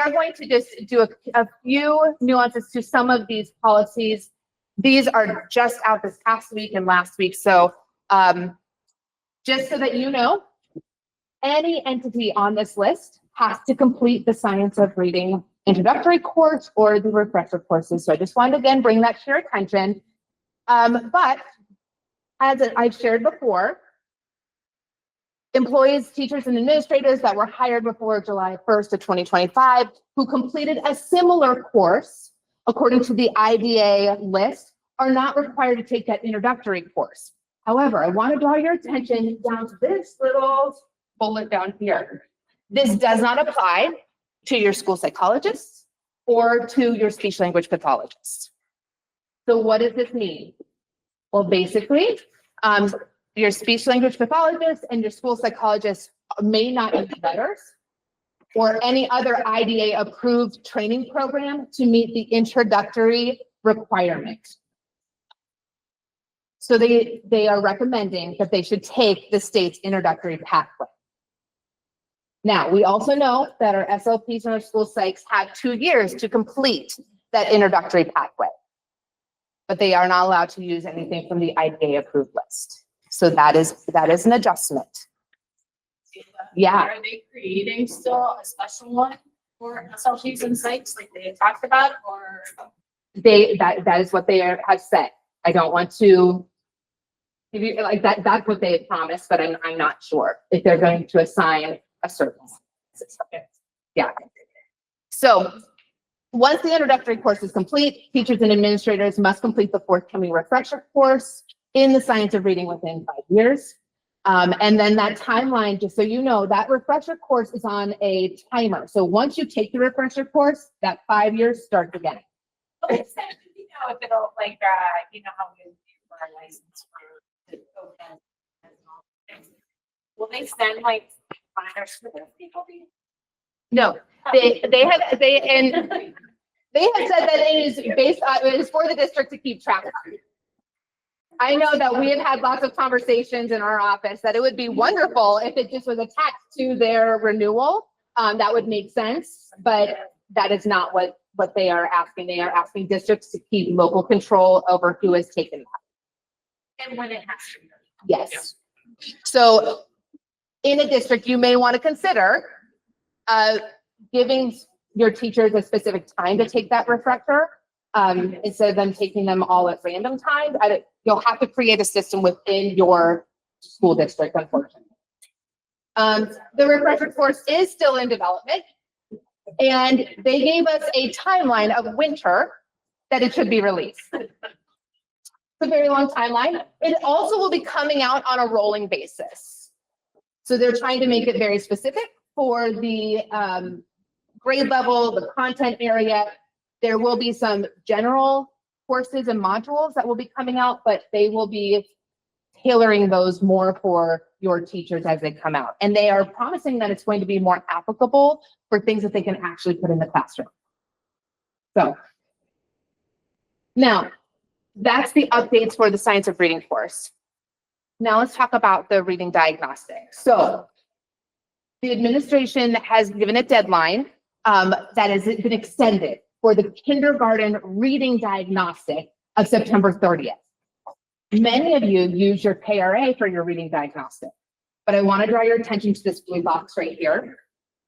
are going to just do a few nuances to some of these policies. These are just out this past week and last week. So just so that you know, any entity on this list has to complete the Science of Reading introductory course or the refresher courses. So I just wanted to again bring that to your attention. But as I've shared before, employees, teachers, and administrators that were hired before July 1st of 2025 who completed a similar course according to the IDA list are not required to take that introductory course. However, I want to draw your attention down to this little bullet down here. This does not apply to your school psychologists or to your speech language pathologists. So what does this mean? Well, basically, your speech language pathologist and your school psychologist may not use letters or any other IDA approved training program to meet the introductory requirement. So they are recommending that they should take the state's introductory pathway. Now, we also know that our SLPs and our school psychs have 2 years to complete that introductory pathway, but they are not allowed to use anything from the IDA approved list. So that is an adjustment. Yeah. Are they creating still a special one for SLPs and psychs like they talked about, or? That is what they have said. I don't want to give you like that. That's what they had promised, but I'm not sure if they're going to assign a certain system. Yeah. So once the introductory course is complete, teachers and administrators must complete the forthcoming refresher course in the Science of Reading within 5 years. And then that timeline, just so you know, that refresher course is on a timer. So once you take the refresher course, that 5 years starts again. Okay, so you know if it'll like you know how we do for our license for the open and all things. Will they send like reminders for those people? No, they have said that it is based on, it is for the district to keep track of. I know that we have had lots of conversations in our office that it would be wonderful if it just was attached to their renewal. That would make sense, but that is not what they are asking. They are asking districts to keep local control over who has taken that. And when it has to be. Yes. So in a district, you may want to consider giving your teachers a specific time to take that refresher instead of them taking them all at random times. You'll have to create a system within your school district, unfortunately. The refresher course is still in development, and they gave us a timeline of winter that it should be released. It's a very long timeline. It also will be coming out on a rolling basis. So they're trying to make it very specific for the grade level, the content area. There will be some general courses and modules that will be coming out, but they will be tailoring those more for your teachers as they come out. And they are promising that it's going to be more applicable for things that they can actually put in the classroom. So now that's the updates for the Science of Reading course. Now let's talk about the reading diagnostic. So the administration has given a deadline that has been extended for the kindergarten reading diagnostic of September 30th. Many of you use your KRA for your reading diagnostic, but I want to draw your attention to this blue box right here.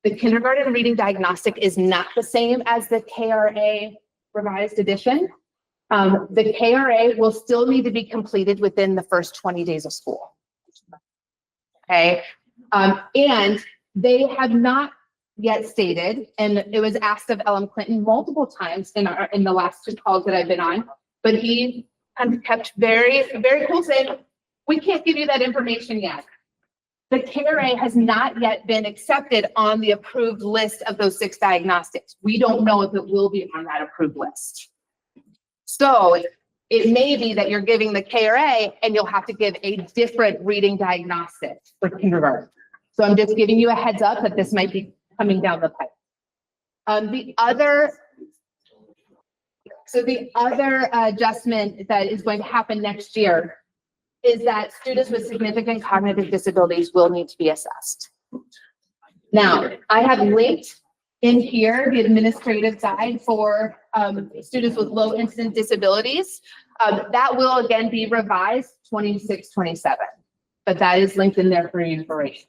The kindergarten reading diagnostic is not the same as the KRA revised edition. The KRA will still need to be completed within the first 20 days of school. Okay, and they have not yet stated, and it was asked of Ellen Clinton multiple times in the last 2 calls that I've been on, but he has kept very, very cool saying, we can't give you that information yet. The KRA has not yet been accepted on the approved list of those 6 diagnostics. We don't know if it will be on that approved list. So it may be that you're giving the KRA and you'll have to give a different reading diagnostic for kindergarten. So I'm just giving you a heads up that this might be coming down the pipe. The other adjustment that is going to happen next year is that students with significant cognitive disabilities will need to be assessed. Now, I have linked In here, the administrative guide for students with low incident disabilities, that will again be revised 26, 27. But that is linked in there for your information.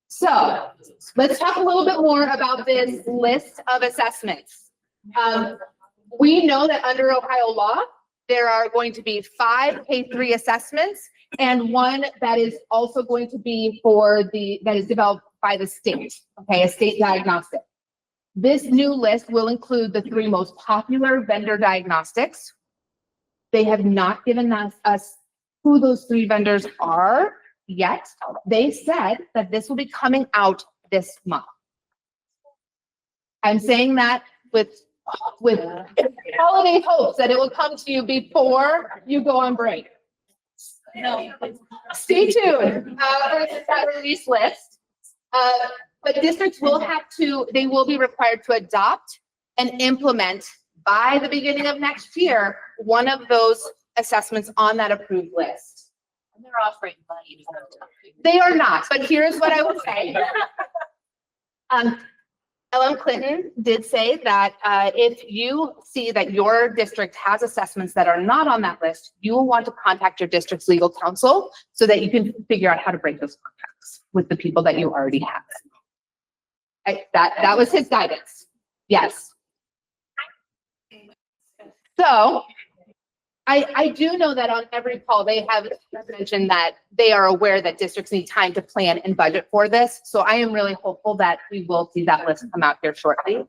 So let's talk a little bit more about this list of assessments. We know that under Ohio law, there are going to be 5 K-3 assessments and one that is also going to be that is developed by the state, okay, a state diagnostic. This new list will include the 3 most popular vendor diagnostics. They have not given us who those 3 vendors are yet. They said that this will be coming out this month. I'm saying that with holiday hopes that it will come to you before you go on break. No, stay tuned for that release list. But districts will they will be required to adopt and implement by the beginning of next year one of those assessments on that approved list. And they're offering money. They are not, but here's what I would say. Ellen Clinton did say that if you see that your district has assessments that are not on that list, you will want to contact your district's legal counsel so that you can figure out how to break those contracts with the people that you already have. That was his guidance. Yes. So I do know that on every call, they have mentioned that they are aware that districts need time to plan and budget for this. So I am really hopeful that we will see that list come out here shortly.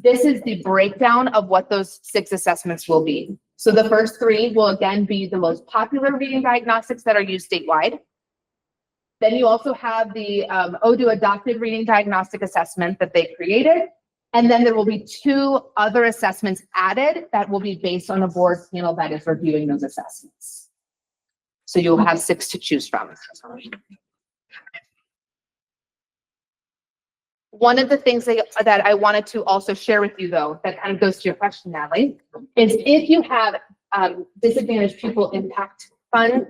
This is the breakdown of what those 6 assessments will be. So the first 3 will again be the most popular reading diagnostics that are used statewide. Then you also have the ODU adopted reading diagnostic assessment that they created. And then there will be 2 other assessments added that will be based on a board panel that is reviewing those assessments. So you'll have 6 to choose from. One of the things that I wanted to also share with you, though, that kind of goes to your question, Natalie, is if you have disadvantaged pupil impact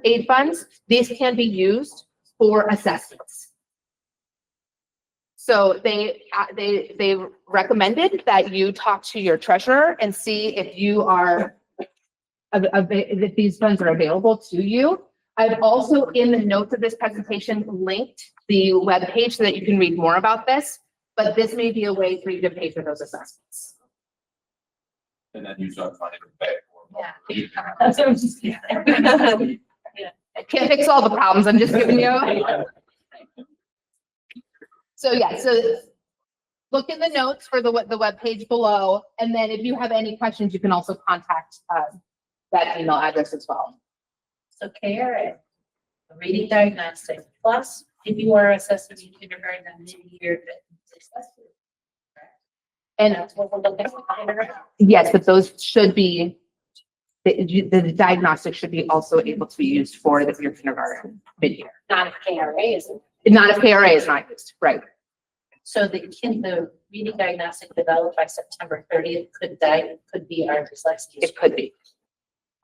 aid funds, these can be used for assessments. So they recommended that you talk to your treasurer and see if if these funds are available to you. I've also in the notes of this presentation linked the webpage so that you can read more about this, but this may be a way for you to pay for those assessments. And then you start finding it back. Yeah. That's what I'm just kidding. I can't fix all the problems. I'm just giving you. So yeah, so look in the notes for the webpage below, and then if you have any questions, you can also contact that email address as well. So KRA, the reading diagnostic, plus if you are assessing in kindergarten and mid-year. And that's what we're looking for. yes, but those should be, the diagnostic should be also able to be used for your kindergarten mid-year. Not if KRA isn't. Not if KRA is not used, right? So the reading diagnostic developed by September 30th could be our dyslexia. It could be.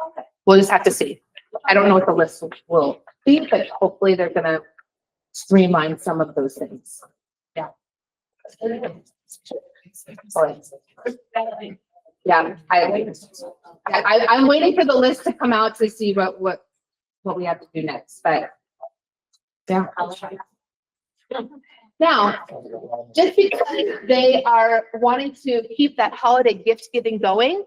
Okay. We'll just have to see. I don't know what the list will be, but hopefully they're gonna streamline some of those things. Yeah. Yeah, I'm waiting for the list to come out to see what we have to do next, but yeah. Now, just because they are wanting to keep that holiday gift giving going,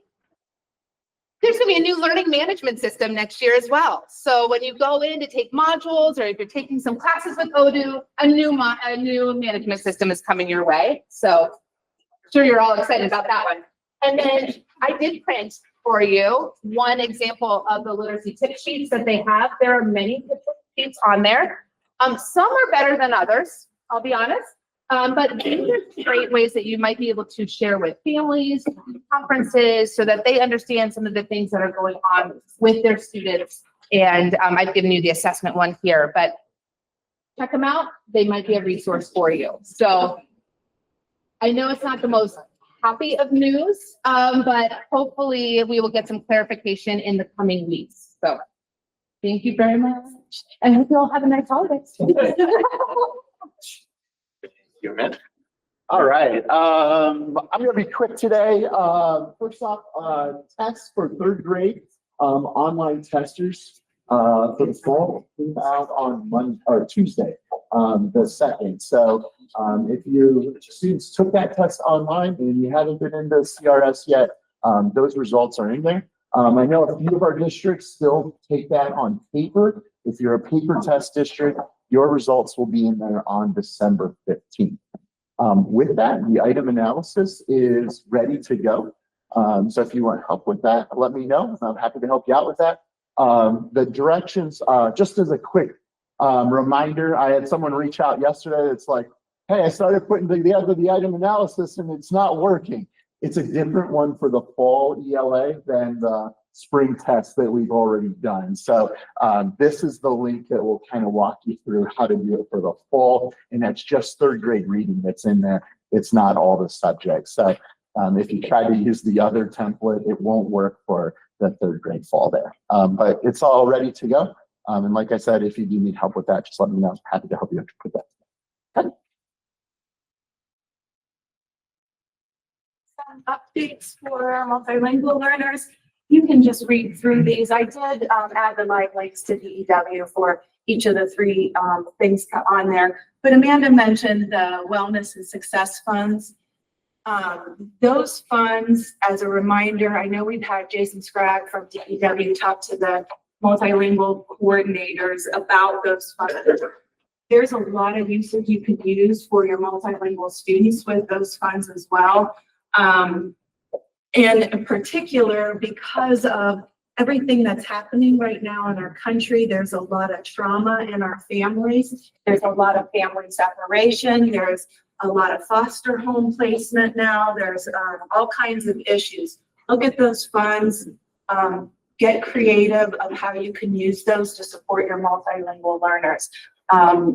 there's gonna be a new learning management system next year as well. So when you go in to take modules, or if you're taking some classes with ODU, a new management system is coming your way. So I'm sure you're all excited about that one. And then I did print for you one example of the literacy tip sheets that they have. There are many tip sheets on there. Some are better than others, I'll be honest. But these are great ways that you might be able to share with families, conferences, so that they understand some of the things that are going on with their students. And I've given you the assessment one here, but check them out. They might be a resource for you. So I know it's not the most happy of news, but hopefully we will get some clarification in the coming weeks. So thank you very much. I hope you all have a nice holiday. You're in. All right, I'm gonna be quick today. First off, tests for third grade, online testers, for the fall came out on Monday or Tuesday, the 2nd. So, if your students took that test online and you haven't been into CRS yet, those results are in there. I know a few of our districts still take that on paper. If you're a paper test district, your results will be in there on December 15th. With that, the item analysis is ready to go. So if you want help with that, let me know. I'm happy to help you out with that. The directions, just as a quick reminder, I had someone reach out yesterday. It's like, hey, I started putting together the item analysis and it's not working. It's a different one for the fall ELA than the spring test that we've already done. So this is the link that will kind of walk you through how to do it for the fall. And that's just third grade reading that's in there. It's not all the subjects. So if you try to use the other template, it won't work for the third grade fall there. But it's all ready to go. And like I said, if you do need help with that, just let me know. I'm happy to help you put that. Okay. Some updates for multilingual learners. You can just read through these. I did add the live links to DEW for each of the 3 things on there. But Amanda mentioned the Wellness and Success Funds. Those funds, as a reminder, I know we've had Jason Scragg from DEW talk to the multilingual coordinators about those funds. There's a lot of usage you could use for your multilingual students with those funds as well. And in particular, because of everything that's happening right now in our country, there's a lot of trauma in our families. There's a lot of family separation. There's a lot of foster home placement now. There's all kinds of issues. Look at those funds. Get creative of how you can use those to support your multilingual learners.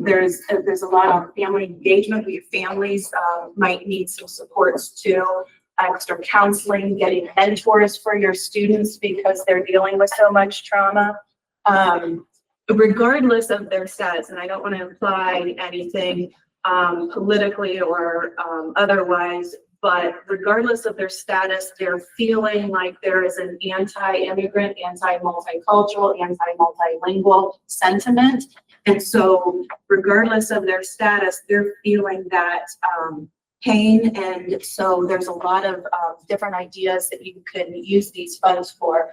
There's a lot of family engagement. Your families might need some supports too. Extra counseling, getting mentors for your students because they're dealing with so much trauma. Regardless of their status, and I don't want to imply anything politically or otherwise, but regardless of their status, they're feeling like there is an anti-immigrant, anti-multicultural, anti-multilingual sentiment. And so regardless of their status, they're feeling that pain. And so there's a lot of different ideas that you can use these funds for: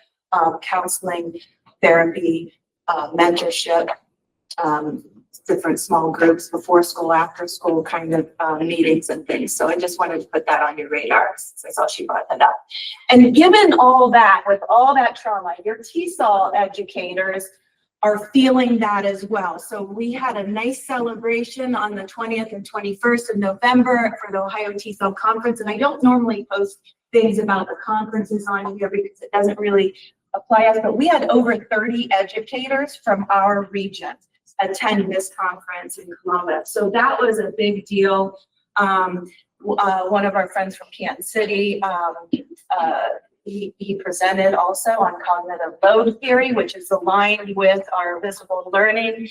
counseling, therapy, mentorship, different small groups, before school, after school kind of meetings and things. So I just wanted to put that on your radar since I saw she brought that up. And given all that, with all that trauma, your TESOL educators are feeling that as well. So we had a nice celebration on the 20th and 21st of November for the Ohio TESOL conference. And I don't normally post things about the conferences on here because it doesn't really apply us, but we had over 30 educators from our region attend this conference in Columbus. So that was a big deal. One of our friends from Kansas City, he presented also on cognitive load theory, which is aligned with our visible learning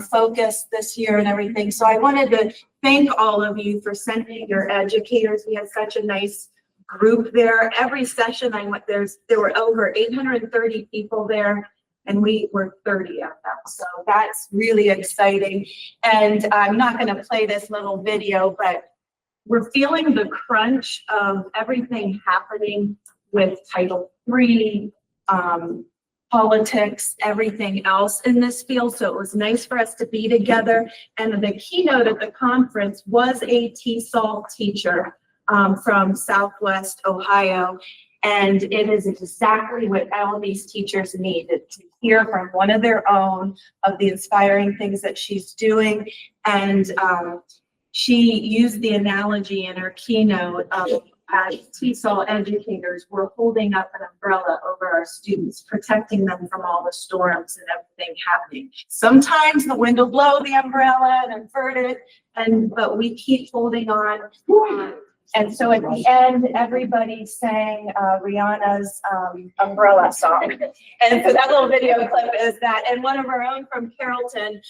focus this year and everything. So I wanted to thank all of you for sending your educators. We had such a nice group there. Every session I went, there were over 830 people there, and we were 30 of them. So that's really exciting. And I'm not going to play this little video, but we're feeling the crunch of everything happening with Title III, politics, everything else in this field. So it was nice for us to be together. And the keynote at the conference was a TESOL teacher from Southwest Ohio. And it is exactly what all these teachers need, to hear from one of their own of the inspiring things that she's doing. And she used the analogy in her keynote of, as TESOL educators, we're holding up an umbrella over our students, protecting them from all the storms and everything happening. Sometimes the wind will blow the umbrella and invert it, but we keep holding on. And so at the end, everybody sang Rihanna's Umbrella song. And so that little video clip is that. And one of our own from Carrollton,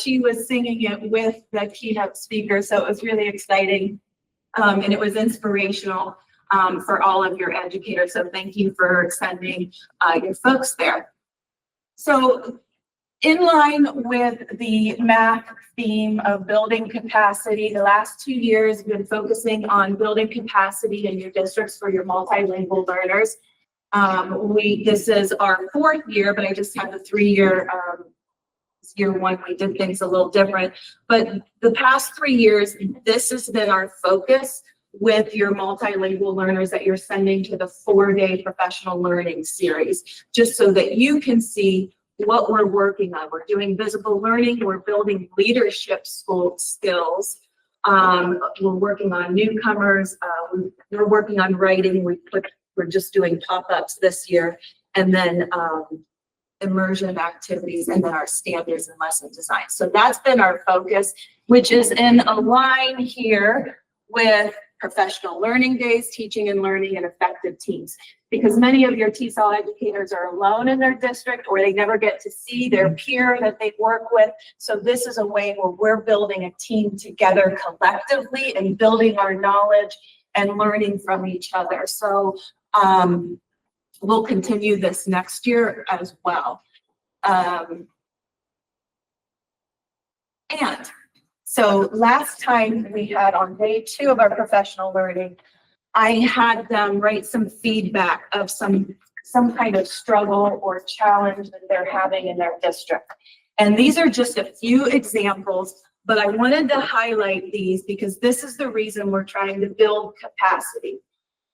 she was singing it with the keynote speaker. So it was really exciting. And it was inspirational for all of your educators. So thank you for sending your folks there. So in line with the math theme of building capacity, the last 2 years we've been focusing on building capacity in your districts for your multilingual learners. This is our 4th year, but I just had the 3-year year 1, we did things a little different. But the past 3 years, this has been our focus with your multilingual learners that you're sending to the 4-day professional learning series, just so that you can see what we're working on. We're doing visible learning, we're building leadership skills. We're working on newcomers, we're working on writing. We're just doing pop-ups this year, and then immersion activities, and then our standards and lesson design. So that's been our focus, which is in a line here with professional learning days, teaching and learning, and effective teams. Because many of your TESOL educators are alone in their district, or they never get to see their peer that they work with. So this is a way where we're building a team together collectively and building our knowledge and learning from each other. So we'll continue this next year as well. And so last time we had on day 2 of our professional learning, I had them write some feedback of some kind of struggle or challenge that they're having in their district. And these are just a few examples, but I wanted to highlight these because this is the reason we're trying to build capacity.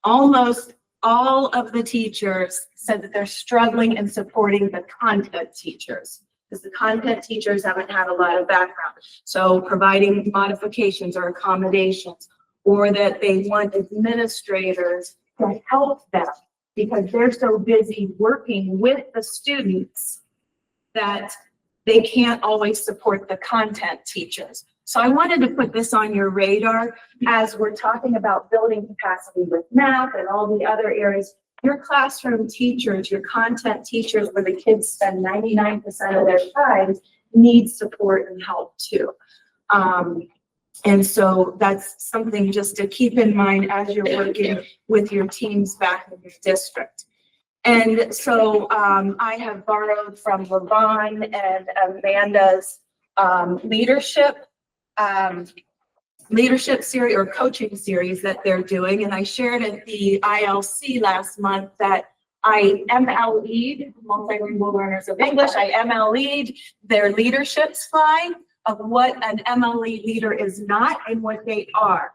Almost all of the teachers said that they're struggling in supporting the content teachers, because the content teachers haven't had a lot of background. So providing modifications or accommodations, or that they want administrators to help them because they're so busy working with the students that they can't always support the content teachers. So I wanted to put this on your radar as we're talking about building capacity with math and all the other areas. Your classroom teachers, your content teachers, where the kids spend 99% of their time, need support and help too. And so that's something just to keep in mind as you're working with your teams back in your district. And so I have borrowed from Levon and Amanda's leadership series or coaching series that they're doing. And I shared at the ILC last month that I MLE'd, Multilingual Learners of English, I MLE'd their leadership slide of what an MLE leader is not and what they are.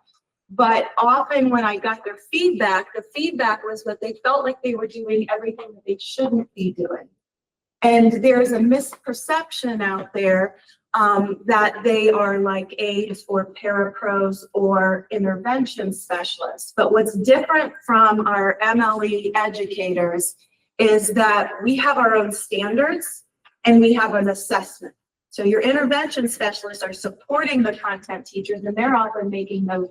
But often when I got their feedback, the feedback was that they felt like they were doing everything that they shouldn't be doing. And there's a misperception out there that they are like aides or parapros or intervention specialists. But what's different from our MLE educators is that we have our own standards and we have an assessment. So your intervention specialists are supporting the content teachers, and they're often making those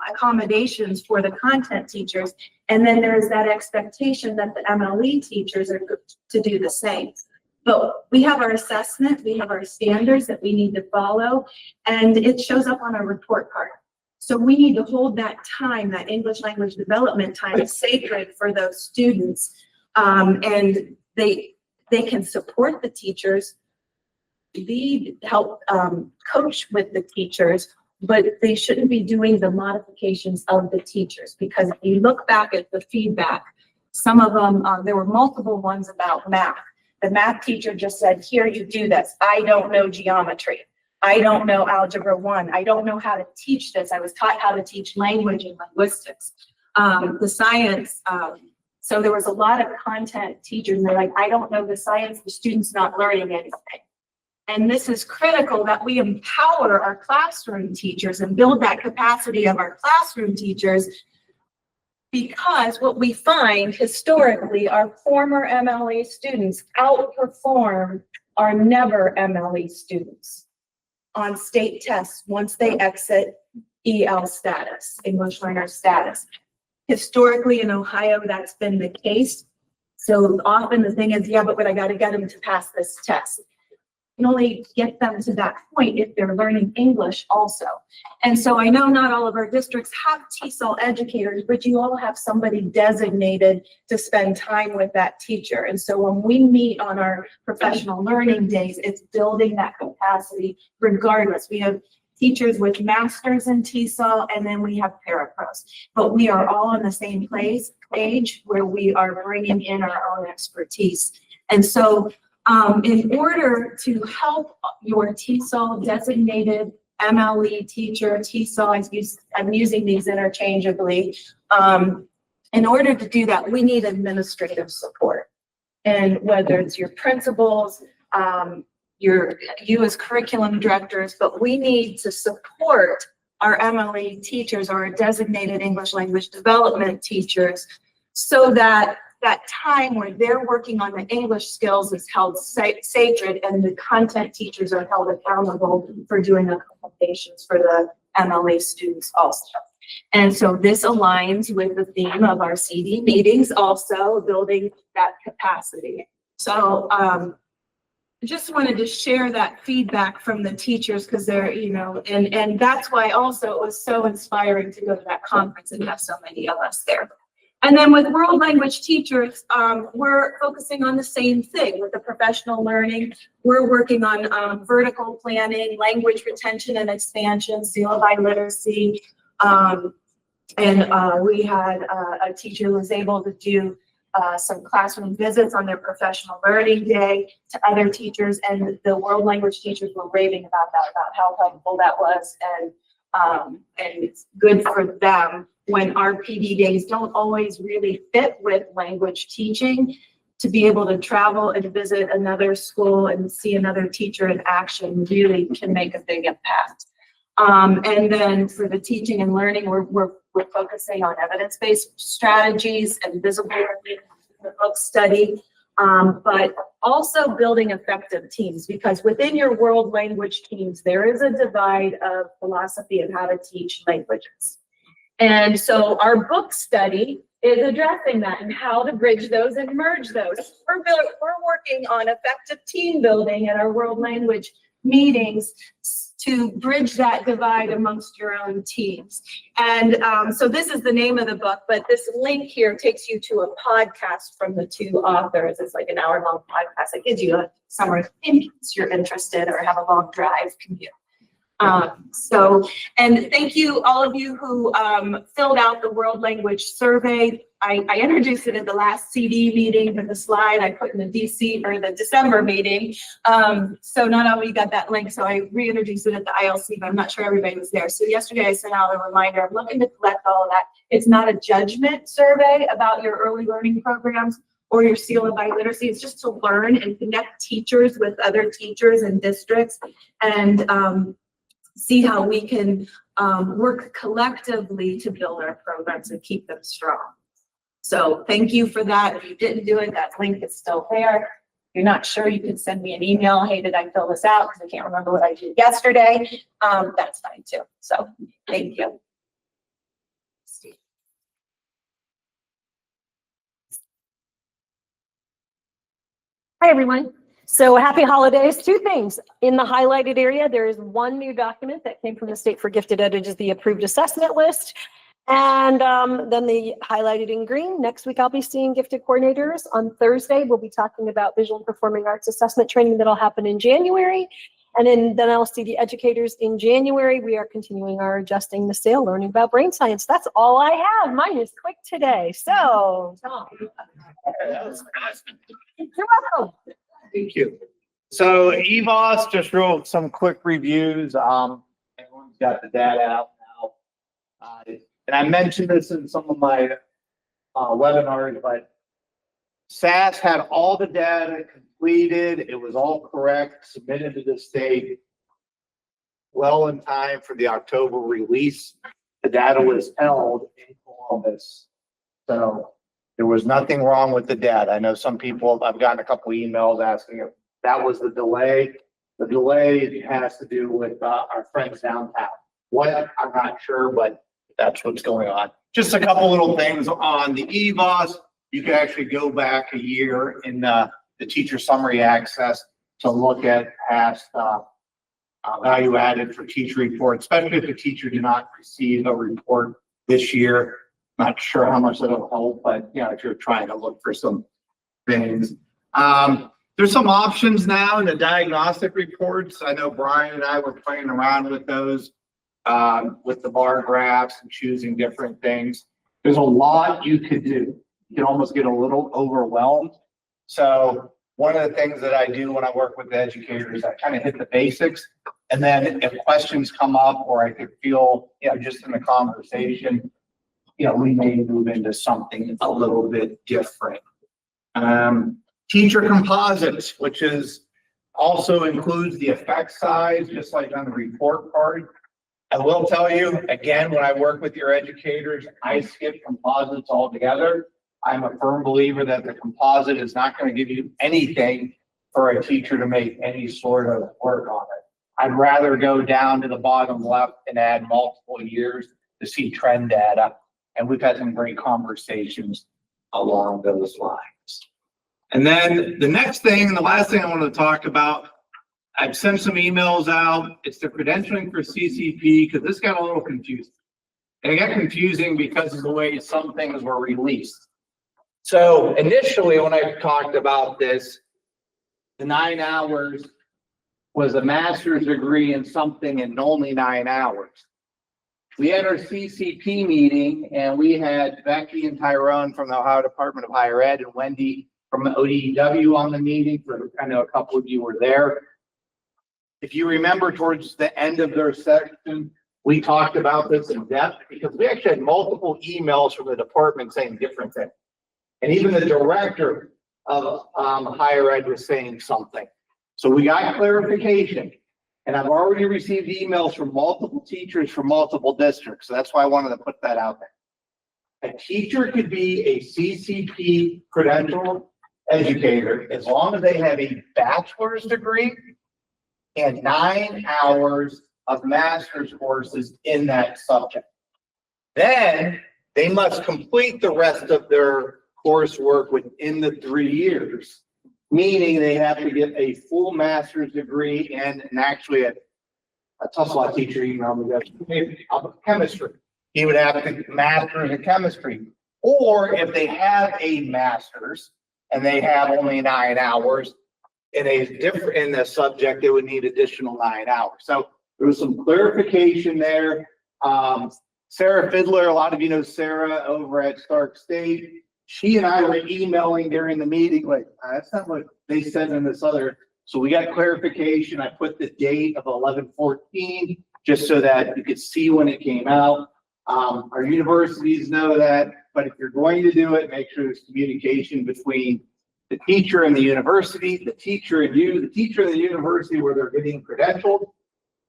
accommodations for the content teachers. And then there's that expectation that the MLE teachers are to do the same. But we have our assessment, we have our standards that we need to follow, and it shows up on our report card. So we need to hold that time, that English language development time, sacred for those students. And they can support the teachers, help coach with the teachers, but they shouldn't be doing the modifications of the teachers, because if you look back at the feedback, some of them, there were multiple ones about math. The math teacher just said, here, you do this. I don't know geometry. I don't know algebra 1. I don't know how to teach this. I was taught how to teach language and linguistics. The science, so there was a lot of content teachers, and they're like, I don't know the science, the student's not learning anything. And this is critical that we empower our classroom teachers and build that capacity of our classroom teachers, because what we find historically, our former MLE students outperform our never MLE students on state tests once they exit EL status, English learner status. Historically in Ohio, that's been the case. So often the thing is, yeah, but I got to get them to pass this test. can only get them to that point if they're learning English also. And so I know not all of our districts have TESOL educators, but you all have somebody designated to spend time with that teacher. And so when we meet on our professional learning days, it's building that capacity regardless. We have teachers with masters in TESOL, and then we have parapros. But we are all in the same page where we are bringing in our own expertise. And so in order to help your TESOL designated MLE teacher, TESOL, I'm using these interchangeably. In order to do that, we need administrative support. And whether it's your principals, you as curriculum directors, but we need to support our MLE teachers, our designated English language development teachers, so that that time where they're working on the English skills is held sacred, and the content teachers are held accountable for doing accommodations for the MLE students also. And so this aligns with the theme of our CD meetings, also building that capacity. So I just wanted to share that feedback from the teachers, because they're, you know, and that's why also it was so inspiring to go to that conference and have so many of us there. And then with world language teachers, we're focusing on the same thing with the professional learning. We're working on vertical planning, language retention and expansion, syllabi literacy. We had a teacher who was able to do some classroom visits on their professional learning day to other teachers, and the world language teachers were raving about that, about how helpful that was, and it's good for them when our PD days don't always really fit with language teaching, to be able to travel and visit another school and see another teacher in action really can make a big impact. And then for the teaching and learning, we're focusing on evidence-based strategies and visible learning, the book study, but also building effective teams, because within your world language teams, there is a divide of philosophy of how to teach languages. And so our book study is addressing that and how to bridge those and merge those. We're working on effective team building at our world language meetings to bridge that divide amongst your own teams. And so this is the name of the book, but this link here takes you to a podcast from the two authors. It's like an hour-long podcast. It gives you a summary in case you're interested or have a long drive commute. And thank you, all of you who filled out the world language survey. I introduced it at the last CD meeting, but the slide I put in the December meeting. So not only got that link, so I reintroduced it at the ILC, but I'm not sure everybody was there. So yesterday I sent out a reminder. I'm looking to collect all of that. It's not a judgment survey about your early learning programs or your syllabi literacy. It's just to learn and connect teachers with other teachers and districts, and see how we can work collectively to build our programs and keep them strong. So thank you for that. If you didn't do it, that link is still there. If you're not sure, you can send me an email. Hey, did I fill this out? Because I can't remember what I did yesterday. That's fine too. So thank you. Hi, everyone. So happy holidays. Two things. In the highlighted area, there is one new document that came from the State for Gifted Ed, which is the approved assessment list. And then the highlighted in green, next week I'll be seeing gifted coordinators. On Thursday, we'll be talking about visual and performing arts assessment training that'll happen in January. And then I'll see the educators in January. We are continuing our Adjusting the Sail, learning about brain science. That's all I have. Mine is quick today. So, Tom. You're welcome. Thank you. So EVOS, just real some quick reviews. Everyone's got the data out now. And I mentioned this in some of my webinars, but SAS had all the data completed. It was all correct, submitted to the state well in time for the October release. The data was held in Columbus. So there was nothing wrong with the data. I know some people, I've gotten a couple emails asking if that was the delay. The delay has to do with our friends downtown. What, I'm not sure, but that's what's going on. Just a couple little things on the EVOS. You can actually go back a year in the teacher summary access to look at past, value added for teacher reports, especially if the teacher did not receive a report this year. Not sure how much that'll help, but you know, if you're trying to look for some things. There's some options now in the diagnostic reports. I know Brian and I were playing around with those, with the bar graphs and choosing different things. There's a lot you could do. You can almost get a little overwhelmed. So one of the things that I do when I work with the educators, I kind of hit the basics. And then if questions come up or I could feel, you know, just in the conversation, you know, we may move into something a little bit different. Teacher composites, which is also includes the effect size, just like on the report card. I will tell you, again, when I work with your educators, I skip composites altogether. I'm a firm believer that the composite is not going to give you anything for a teacher to make any sort of work on it. I'd rather go down to the bottom left and add multiple years to see trend data. And we've had some great conversations along those lines. And then the next thing, and the last thing I want to talk about, I've sent some emails out. It's the credentialing for CCP, because this got a little confusing. And it got confusing because of the way some things were released. So initially, when I talked about this, the 9 hours was a master's degree in something in only 9 hours. We had our CCP meeting and we had Becky and Tyrone from the Ohio Department of Higher Ed and Wendy from the ODEW on the meeting. I know a couple of you were there. If you remember, towards the end of their section, we talked about this in depth because we actually had multiple emails from the department saying different things. And even the director of higher ed was saying something. So we got clarification. And I've already received emails from multiple teachers from multiple districts. So that's why I wanted to put that out there. A teacher could be a CCP credentialed educator as long as they have a bachelor's degree and 9 hours of master's courses in that subject. Then they must complete the rest of their coursework within the 3 years, meaning they have to get a full master's degree and actually a TUSLA teacher emailed me that chemistry. He would have a master's in chemistry. Or if they have a master's and they have only 9 hours in the subject, they would need additional 9 hours. So there was some clarification there. Sarah Fiddler, a lot of you know Sarah over at Stark State. She and I were emailing during the meeting, like, that's not what they said in this other. So we got clarification. I put the date of 11/14 just so that you could see when it came out. Our universities know that, but if you're going to do it, make sure there's communication between the teacher and the university, the teacher and you, the teacher and the university where they're getting credentialed,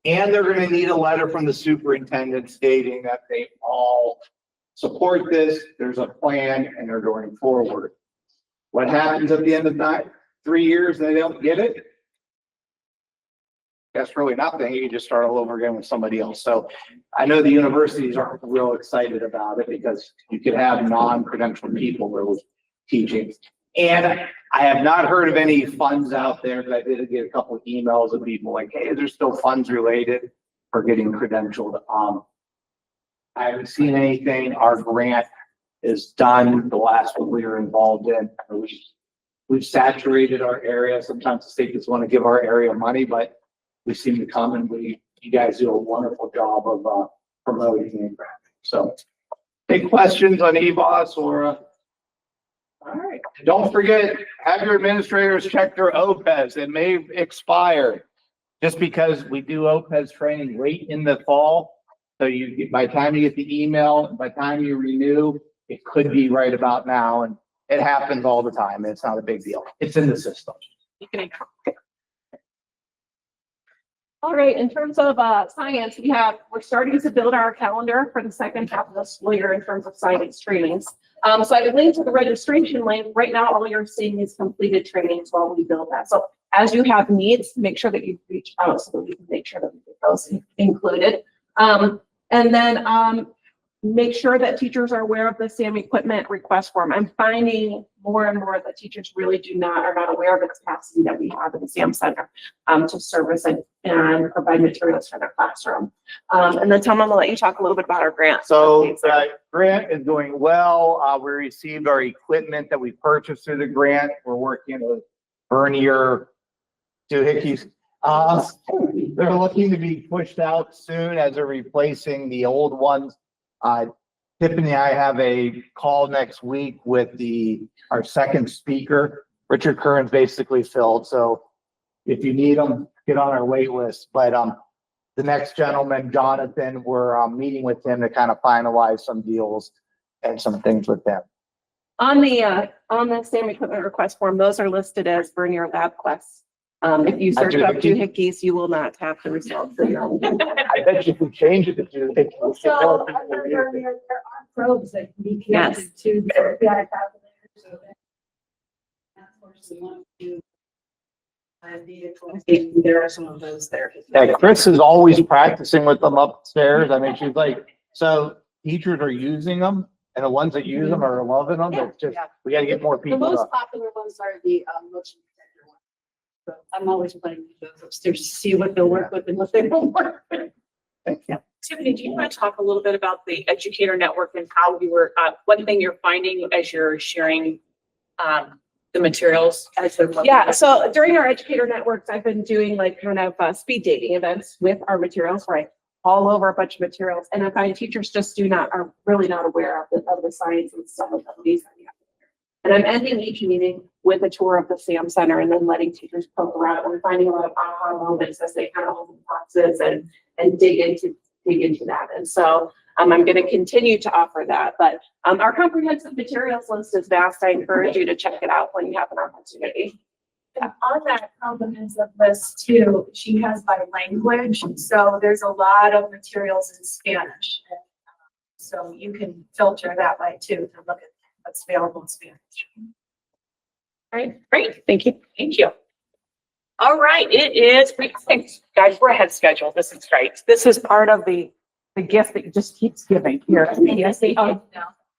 and they're going to need a letter from the superintendent stating that they all support this, there's a plan, and they're going forward. What happens at the end of 3 years and they don't get it? That's really nothing. You can just start all over again with somebody else. So I know the universities aren't real excited about it because you could have non-credentialed people really teaching. And I have not heard of any funds out there, but I did get a couple of emails of people like, hey, there's still funds related for getting credentialed. I haven't seen anything. Our grant is done. The last one we were involved in. We've saturated our area. Sometimes the state just want to give our area money, but we seem to come and you guys do a wonderful job of promoting and granting. So any questions on EBOS or all right. Don't forget, have your administrators check their OPES. It may expire just because we do OPES training late in the fall. So by the time you get the email, by the time you renew, it could be right about now. And it happens all the time. It's not a big deal. It's in the system. All right, in terms of science, we're starting to build our calendar for the second half of the school year in terms of science trainings. So I would link to the registration link. Right now, all you're seeing is completed trainings while we build that. So as you have needs, make sure that you reach out so that we can make sure that we get those included. And then make sure that teachers are aware of the SAM equipment request form. I'm finding more and more that teachers really are not aware of the capacity that we have in the SAM Center to service and provide materials for their classroom. And then Tom, I'm gonna let you talk a little bit about our grant. So the grant is doing well. We received our equipment that we purchased through the grant. We're working with Vernier, doohickeys. They're looking to be pushed out soon as they're replacing the old ones. Tiffany and I have a call next week with our second speaker. Richard Kern's basically filled, so if you need them, get on our wait list. But the next gentleman, Jonathan, we're meeting with him to kind of finalize some deals and some things with them. On the SAM equipment request form, those are listed as Vernier Lab Quests. If you search up doohickeys, you will not have the results. I bet you can change it to doohickeys. So, there are probes that can be connected to the API calculator, so that of course we want to there are some of those there. Yeah, Chris is always practicing with them upstairs. I mean, she's like, so teachers are using them and the ones that use them are loving them. It's just, we gotta get more The people. most to- popular ones are the motion detector ones. So I'm always playing with those upstairs to see what they'll work with and what they won't work with. Tiffany, do you want to talk a little bit about the educator network and how you were, one thing you're finding as you're sharing the materials? Yeah, so during our educator networks, I've been doing like kind of speed dating events with our materials, right? All over a bunch of materials. And I find teachers just are really not aware of the science and some of these. And I'm ending each meeting with a tour of the SAM Center and then letting teachers poke around. We're finding a lot of aha moments as they kind of open boxes and dig into that. And so I'm going to continue to offer that. But our comprehensive materials list is vast. I encourage you to check it out when you have an opportunity. On that comprehensive list too, she has by language, so there's a lot of materials in Spanish. So you can filter that way too, to look at what's available in Spanish. All right, great. Thank you. Thank you. All right, it is, guys, we're ahead of schedule. This is great. This is part of the gift that just keeps giving here. Yes.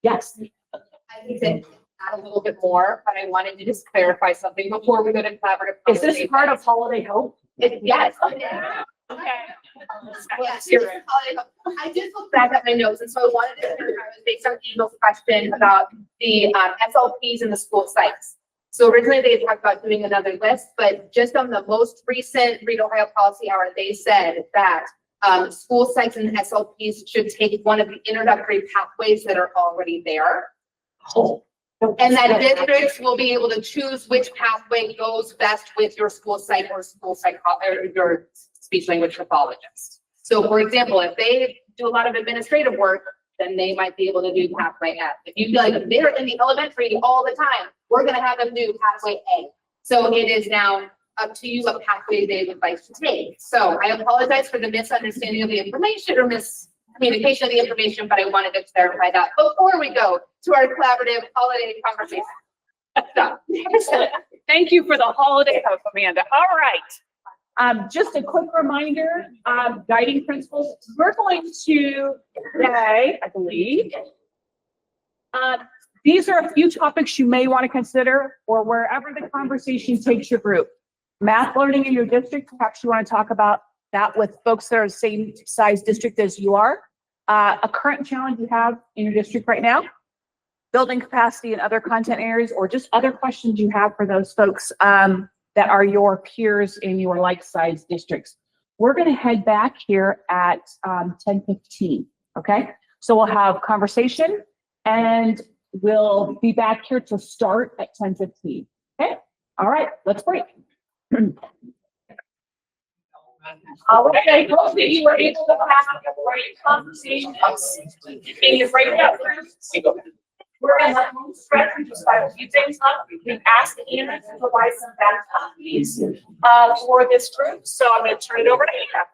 Yes. I need to add a little bit more, but I wanted to just clarify something before we go to collaborative. Is this part of Holiday Hope? Yes. Okay. Yes, I just looked back at my notes, and so I wanted to clarify, it was based on Angel's question about the SLPs in the school sites. So originally they talked about doing another list, but just on the most recent Read Ohio Policy Hour, they said that school sites and SLPs should take one of the introductory pathways that are already there. And that districts will be able to choose which pathway goes best with your school site or school or your speech language pathologist. So for example, if they do a lot of administrative work, then they might be able to do pathway F. If you feel like they're in the elementary all the time, we're going to have them do pathway A. So it is now up to you what pathway they would like to take. So I apologize for the misunderstanding of the information or miscommunication of the information, but I wanted to clarify that before we go to our collaborative holiday conversation. So, Thank you for the holiday hope, Amanda. All right. Just a quick reminder, guiding principles. We're going to today, I believe. These are a few topics you may want to consider or wherever the conversation takes your group. Math learning in your district, perhaps you want to talk about that with folks that are the same size district as you are. A current challenge you have in your district right now, building capacity in other content areas, or just other questions you have for those folks that are your peers in your like-sized districts. We're going to head back here at 10:15, okay? So we'll have conversation and we'll be back here to start at 10:15, okay? All right, let's break. Okay, hope that you were able to have a great conversation in your breakout rooms. We're in the home stretch, we just got a few things up. We've asked Anna to provide some backup copies for this group, so I'm going to turn it over to Anna.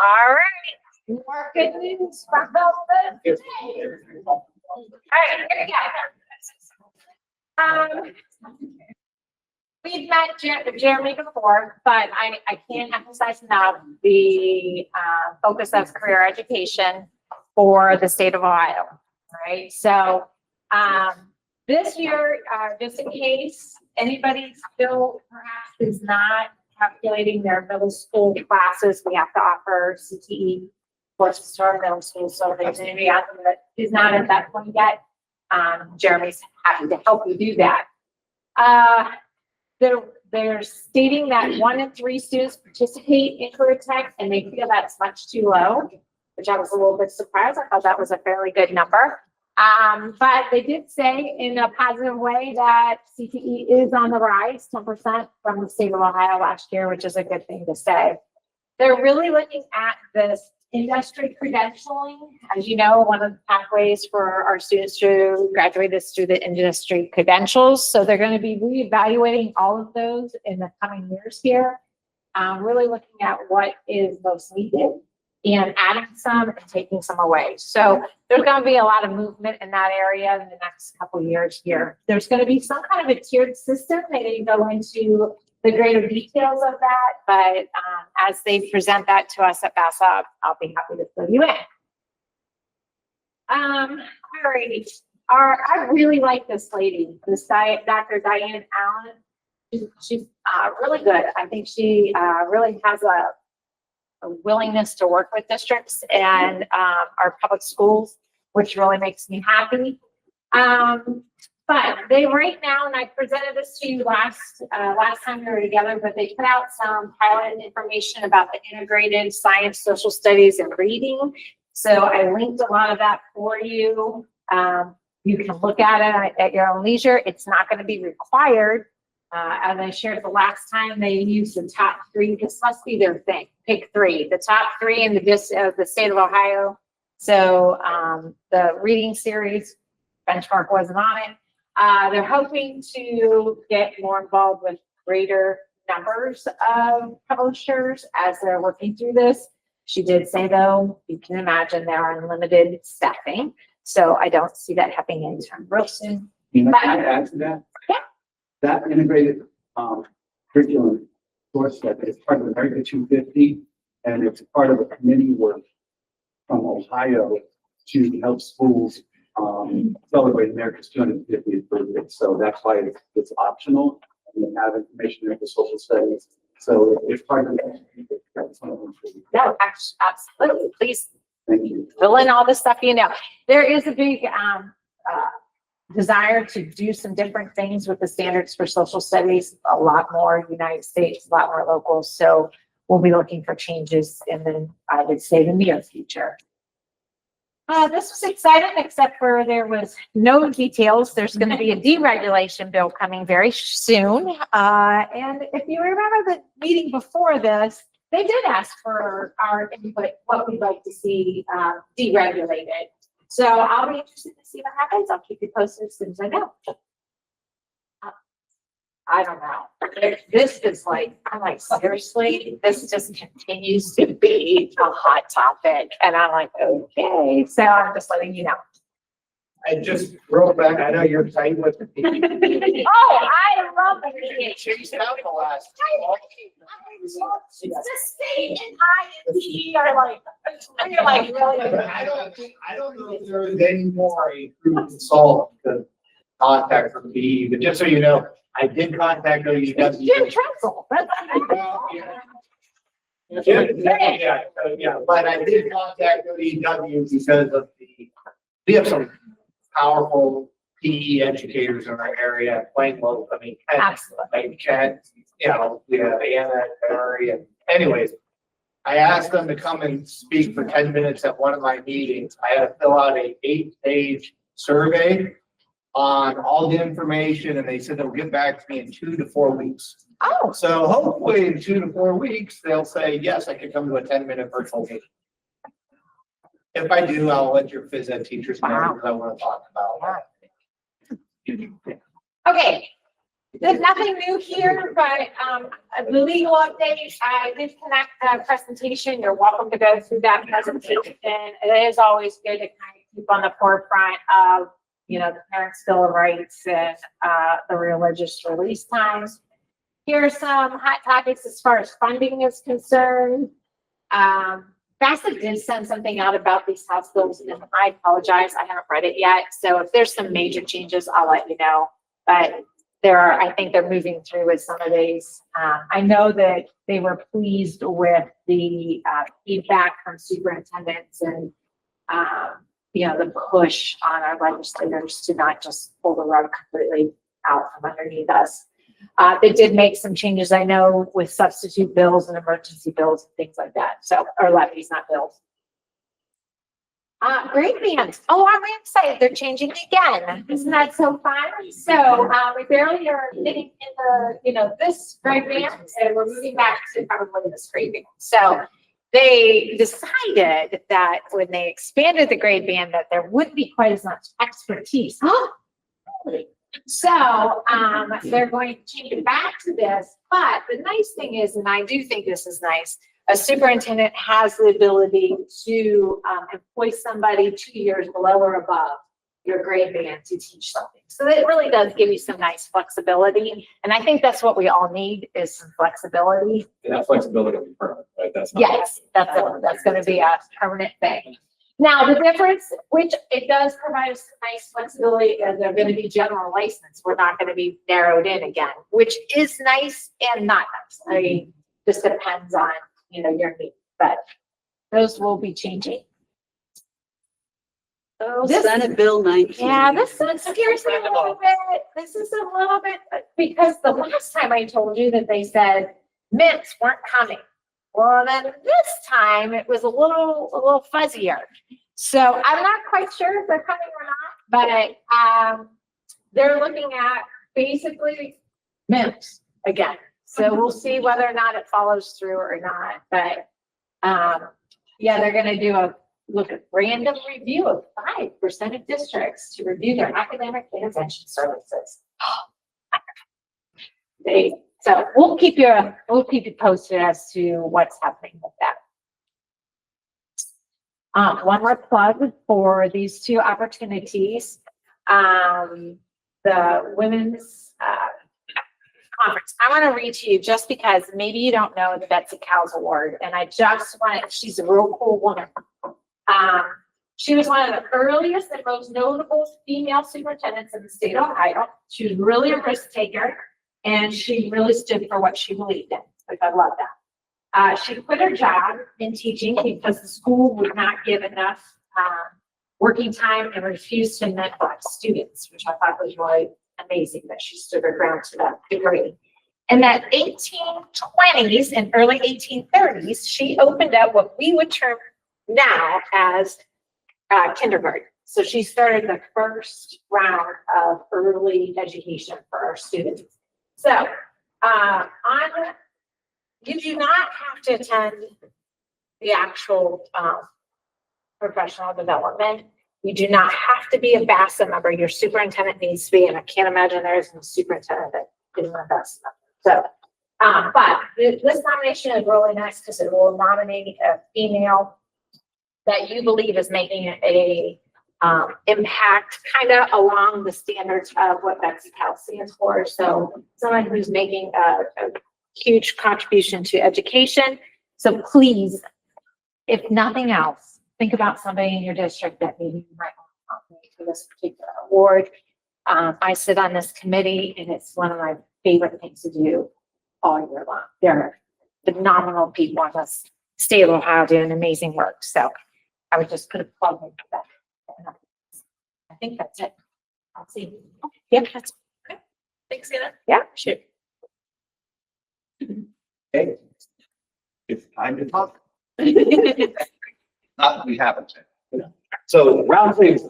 All right. more good news. All right, here we go. We've met Jeremy before, but I can't emphasize enough the focus of career education for the state of Ohio, right? So, this year, just in case anybody still perhaps is not calculating their middle school classes, we have to offer CTE courses to our middle school. So if there's anybody out there that is not at that point yet, Jeremy's happy to help you do that. They're stating that 1 in 3 students participate in career tech, and they feel that's much too low, which I was a little bit surprised. I thought that was a fairly good number. But they did say in a positive way that CTE is on the rise, 10% from the state of Ohio last year, which is a good thing to say. They're really looking at this industry credentialing. As you know, one of the pathways for our students to graduate is through the industry credentials. So they're going to be reevaluating all of those in the coming years here. Really looking at what is most needed and adding some and taking some away. So there's going to be a lot of movement in that area in the next couple of years here. There's going to be some kind of a tiered system. They didn't go into the greater details of that, but as they present that to us at BASA, I'll be happy to fill you in. All right. I really like this lady, Dr. Diane Allen. She's really good. I think she really has a willingness to work with districts and our public schools, which really makes me happy. But they right now, and I presented this to you last time we were together, but they put out some pilot information about the integrated science, social studies, and reading. So I linked a lot of that for you. You can look at it at your own leisure. It's not going to be required. As I shared the last time, they used the top 3. This must be their thing. Pick 3. The top 3 in the state of Ohio. So the reading series benchmark wasn't on it. They're hoping to get more involved with greater numbers of publishers as they're working through this. She did say, though, you can imagine there are unlimited staffing. So I don't see that happening anytime real soon. Can I add to that? Yeah. That integrated curriculum course that is part of America 250, and it's part of a committee work from Ohio to help schools celebrate America's 250th birthday. So that's why it's optional. And we have information there for social studies. So it's part of the. No, absolutely. Please Thank you. fill in all the stuff you know. There is a big desire to do some different things with the standards for social studies, a lot more United States, a lot more local. So we'll be looking for changes in the, I would say, the near future. This was exciting, except for there was no details. There's going to be a deregulation bill coming very soon. And if you remember the meeting before this, they did ask for our input, what we'd like to see deregulated. So I'll be interested to see what happens. I'll keep you posted as soon as I know. I don't know. This is like, I'm like, seriously, this just continues to be a hot topic. And I'm like, okay. So I'm just letting you know. I just real back, I know you're tight with the people. Oh, I love the mediation. She's out the last. It's the state and I and he are like, you're like, really? I don't know if there is any more approved consultant to contact from me, but just so you know, I did contact OUW. Jim Tressel. Yeah, but I did contact OUW because of we have some powerful PE educators in our area, playing local. I mean, Absolutely. Ken, you know, we have Anna, Barry, and anyways, I asked them to come and speak for 10 minutes at one of my meetings. I had to fill out a 8-page survey on all the information, and they said they'll get back to me in 2 to 4 weeks. Oh, So hopefully in 2 to 4 weeks, they'll say, yes, I can come to a 10-minute virtual meeting. If I do, I'll let your phys ed teachers know because I want to talk about that. okay. There's nothing new here, but the legal update, I did connect the presentation. You're welcome to go through that presentation. It is always good to kind of keep on the forefront of, you know, the Parents' Bill of Rights and the religious release times. Here are some hot topics as far as funding is concerned. FAFSA did send something out about these House bills, and I apologize, I haven't read it yet. So if there's some major changes, I'll let you know. But I think they're moving through with some of these. I know that they were pleased with the feedback from superintendents and, the push on our legislators to not just pull the rug completely out from underneath us. They did make some changes, I know, with substitute bills and emergency bills and things like that. So, or levies, not bills. Grade bands. Oh, I'm really excited. They're changing again. Isn't that so fun? So, we barely are getting in the, this grade band, and we're moving back to probably this grade band. So, they decided that when they expanded the grade band that there wouldn't be quite as much expertise. So, they're going to change it back to this. But the nice thing is, and I do think this is nice, a superintendent has the ability to employ somebody 2 years below or above your grade band to teach something. So it really does give you some nice flexibility. And I think that's what we all need is some flexibility. And that flexibility will be permanent, right? That's not. Yes, that's going to be a permanent thing. Now, the difference, which it does provide us some nice flexibility, is they're going to be general license. We're not going to be narrowed in again, which is nice and not nice. I mean, just depends on, your need, but those will be changing. Oh, This- Senate Bill 19. Yeah, this scares me a little bit. This is a little bit, because the last time I told you that they said mints weren't coming. Well, then this time it was a little fuzzier. So I'm not quite sure if they're coming or not, but they're looking at basically mints again. So we'll see whether or not it follows through or not. But yeah, they're going to do a random review of 5% of districts to review their academic intervention services. So we'll keep you posted as to what's happening with that. One more plug for these two opportunities. The women's conference. I want to read to you just because maybe you don't know the Betsy Cowles Award, and I just want she's a real cool woman. She was one of the earliest and most notable female superintendents in the state of Ohio. She was really a risk taker, and she really stood for what she believed in. Like, I love that. She quit her job in teaching because the school would not give enough working time and refused to neglect students, which I thought was really amazing that she stood her ground to that degree. In the 1820s and early 1830s, she opened up what we would term now as kindergarten. So she started the first round of early education for our students. So you do not have to attend the actual professional development. You do not have to be a BASA member. Your superintendent needs to be, and I can't imagine there isn't a superintendent that isn't a BASA member. So, but this nomination is really nice because it will nominate a female that you believe is making a impact kind of along the standards of what Betsy Cowles stands for. So someone who's making a huge contribution to education. So please, if nothing else, think about somebody in your district that maybe you might want to nominate for this particular award. I sit on this committee, and it's one of my favorite things to do all year long. They're phenomenal people in this state of Ohio doing amazing work. So I would just put a plug in for that. I think that's it. I'll see. Yeah, that's Okay. Thanks, Anna. yeah, sure. Okay. It's time to talk. Not that we haven't. So round things,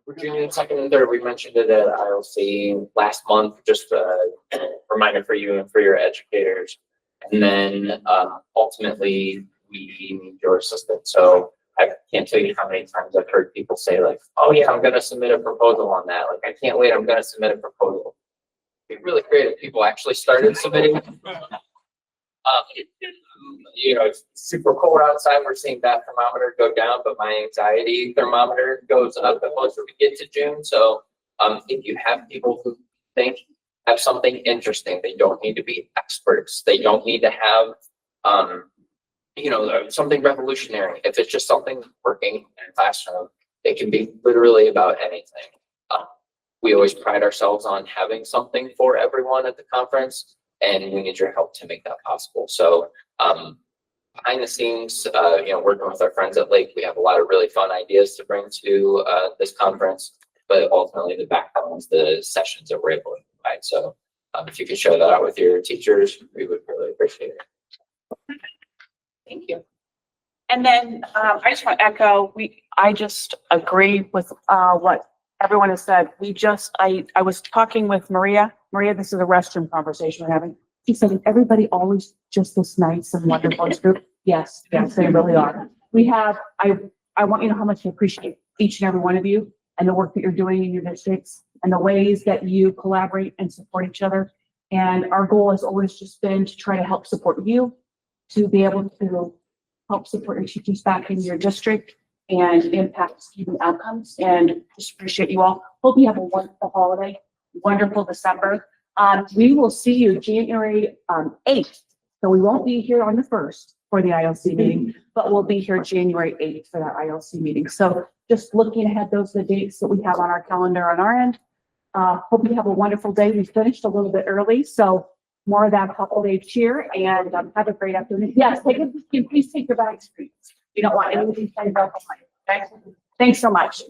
Virginia, second and third, we mentioned it at ILC last month, just a reminder for you and for your educators. And then ultimately, we need your assistance. So I can't tell you how many times I've heard people say like, oh yeah, I'm gonna submit a proposal on that. Like, I can't wait, I'm gonna submit a proposal. It'd be really great if people actually started submitting. It's super cold outside. We're seeing that thermometer go down, but my anxiety thermometer goes up the closer we get to June. So if you have people who have something interesting, they don't need to be experts. They don't need to have something revolutionary. If it's just something working in a classroom, it can be literally about anything. We always pride ourselves on having something for everyone at the conference, and we need your help to make that possible. So behind the scenes, working with our friends at Lake, we have a lot of really fun ideas to bring to this conference, but ultimately the backbone is the sessions that we're able to provide. So if you could share that out with your teachers, we would really appreciate it. Thank you. And then I just want to echo, I just agree with what everyone has said. I was talking with Maria. Maria, this is a restroom conversation we're having. She said, "Is everybody always just this nice and wonderful group?" Yes, they really are. I want you to know how much I appreciate each and every one of you and the work that you're doing in your districts and the ways that you collaborate and support each other. And our goal has always just been to try to help support you, to be able to help support your teachers back in your district and impact student outcomes. And just appreciate you all. Hope you have a wonderful holiday, wonderful December. We will see you January 8th. So we won't be here on the 1st for the ILC meeting, but we'll be here January 8th for that ILC meeting. So just looking ahead, those are the dates that we have on our calendar on our end. Hope you have a wonderful day. We finished a little bit early, so more of that holiday cheer, and have a great afternoon. Yes, please take your bags. You don't want anything to say about the money. Okay? Thanks so much.